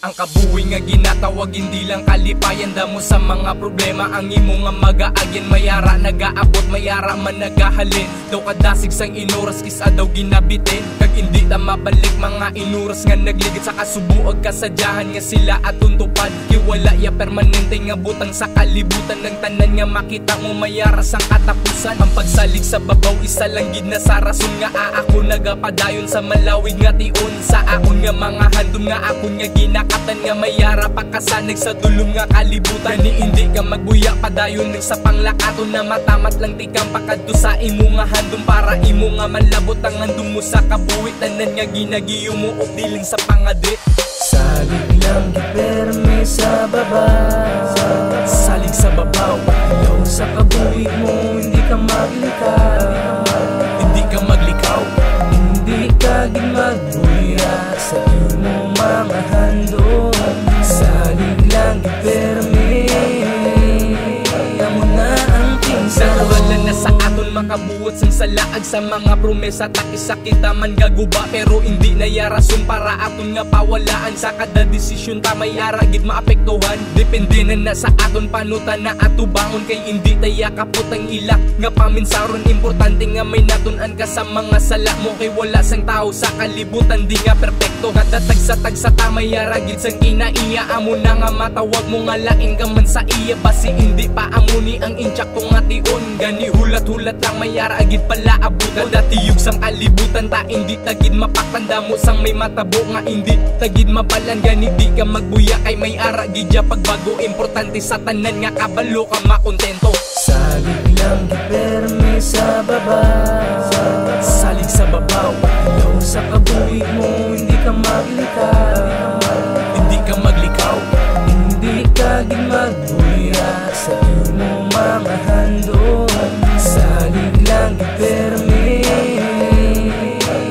Ang kabuhi nga ginatawag hindi lang kalipayan, damo sa mga problema ang imo nga magaagyan. Mayara nagaabot, mayara man nagahalin, daw kadasig sang inuras isa daw ginabitin. Kag hindi ta mabalik mga inuras nga nagligid sa kasubuag kasadyahan nga sila at tuntupad. Wala ya permanente nga butang sa kalibutan ng tanan nga makita mo mayara sang katapusan. Ang pagsalig sa babaw isa lang gid na sa rason nga ako nagapadayon sa malawig nga tion. Sa akon nga mga handom nga akon nga ginakatan nga mayara pagkasanag sa dulong nga kalibutan. Ni hindi ka magbuya padayon ng sa panglakaton na matamat lang tikang pakadto sa imo nga handom para imo nga manlabot ang handom mo sa kabuhi. Tanan nga ginagiyo mo og diling sa pangadit. Salig lang giperme sa babaw, salig sa babaw, ilaw sa kabuhi mo hindi ka maglikaw, hindi ka maglikaw, hindi ka gid magbuya sa imo mga handom. Salig lang giperme, amo na ang pinsan. Wala na sa aton makabuot sang salaag sa mga promesa. Takisa kita man gaguba pero hindi na ya rason para aton nga pawalaan. Sa kada desisyon ta may aragid maapektuhan. Depende na sa aton panutan na ato bangon. Kay hindi taya kapot ang ilak nga paminsaron. Importante nga may natunan ka sa mga sala mo. Kay wala sang tao sa kalibutan di nga perpekto. Kada tagsa ta may aragid sang kinaiya. Amo na nga matawag mo nga lain ka man sa iya. Basi hindi pa amuni ang intsak kong ation. Gani hulat-hulat lang may aragid pala abutan. Datiyog sang kalibutan ta hindi tagid mapakanda mo sang may matabo nga hindi tagid mabalan. Gani di ka magbuya kay may aragid ya pagbago. Importante sa tanan nga kabalo ka makontento. Salig lang giperme sa babaw, salig sa babaw, ilaw sa kabuhi mo hindi ka maglikaw, hindi ka maglikaw, hindi ka gid magbuya sa imo mga handom. Salig lang giperme,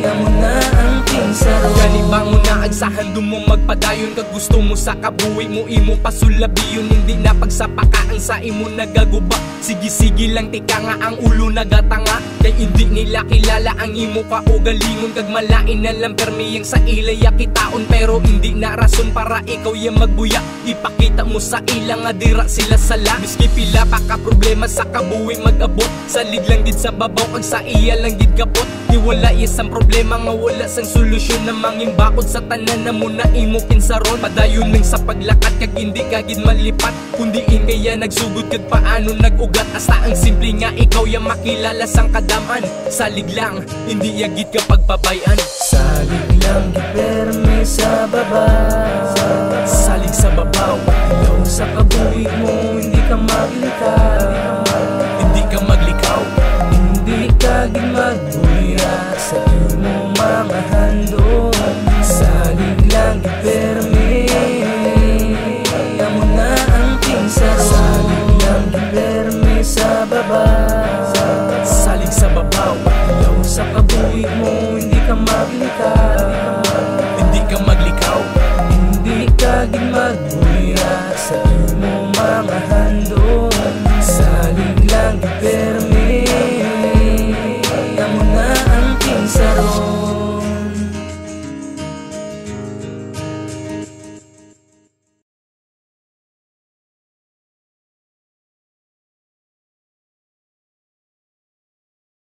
amo na ang pinsaro. Gani bangon na sa handom mo magpadayon. Kag gusto mo sa kabuhi mo imo pasulabiyon. Hindi na pagsapakaan sa imo nagaguba. Sige lang tika nga ang ulo nagatanga. Kay hindi nila kilala ang imo kaugalingon. Kag malain na lang permiyang sa ilaya kitaon. Pero hindi na rason para ikaw yung magbuya. Ipakita mo sa ilang nga dira sila sala. Miski pila pa ka problema sa kabuhi magabot. Salig lang gid sa babaw kag sa iya lang gid kapot. Di wala isang problema nga wala sang solusyon na mangin bakod sa tanan na mo na imo pinsaron. Padayon ng sa paglakad kag hindi ka gid malipat. Kundiin kaya nagsugod kag paano nagugat. Hasta ang simple nga ikaw yung makilala sang kadaman. Salig lang, hindi yagit ka pagbabayan. Salig lang giperme sa babaw, salig sa babaw, ilaw sa kabuhi mo hindi ka maglikaw, hindi ka maglikaw, hindi ka gid magbuya sa